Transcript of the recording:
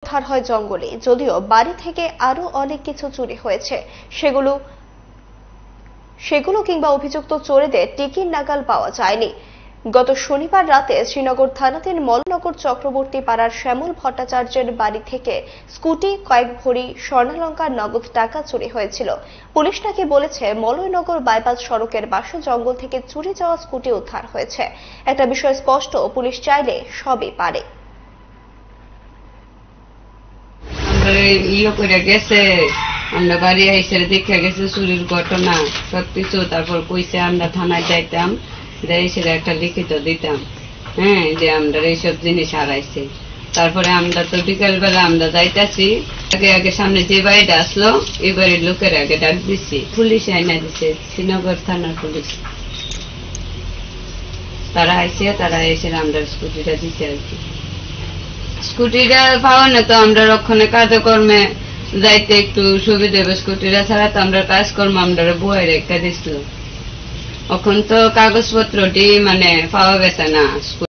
উদ্ধার হয় জঙ্গলে। যদিও বাড়ি থেকে আরো অনেক কিছু চুরি হয়েছে, সেগুলো কিংবা অভিযুক্ত চোরেদের টিকির নাগাল পাওয়া যায়নি। গত শনিবার রাতে শ্রীনগর থানাধীন মলনগর চক্রবর্তী পাড়ার শ্যামল ভট্টাচার্যের বাড়ি থেকে স্কুটি, কয়েক ভরি স্বর্ণালংকার, নগদ টাকা চুরি হয়েছিল। পুলিশ নাকি বলেছে, মলয়নগর বাইপাস সড়কের পাশে জঙ্গল থেকে চুরি যাওয়া স্কুটি উদ্ধার হয়েছে। একটা বিষয় স্পষ্ট, পুলিশ চাইলে সবই পারে। আমরা বাড়ি আইসে দেখে গেছে চুরির ঘটনা সবকিছু, তারপর কইছে আমরা থানায় যাইতাম, এসে একটা লিখিত দিতাম, যে আমরা এইসব জিনিস হারাইছে। তারপরে আমরা তো বিকাল বেলা আমরা যাইতাছি, আগে সামনে যে বাড়িটা আসলো এই বাড়ির লোকের আগে ডাক দিচ্ছি, পুলিশ আইনা দিছে, শ্রীনগর থানার পুলিশ। তারা আইসে, তারা এসে আমরা স্কুটিটা দিতে আর কি। স্কুটিটা পাওয়া না তো আমরা রক্ষণে কাজকর্মে যাইতে একটু সুবিধা হবে, স্কুটিটা ছাড়া তো আমরা কাজকর্ম আমরা বয়ে রেখে দিছিল। এখন তো কাগজপত্রটি পাওয়া গেছে না।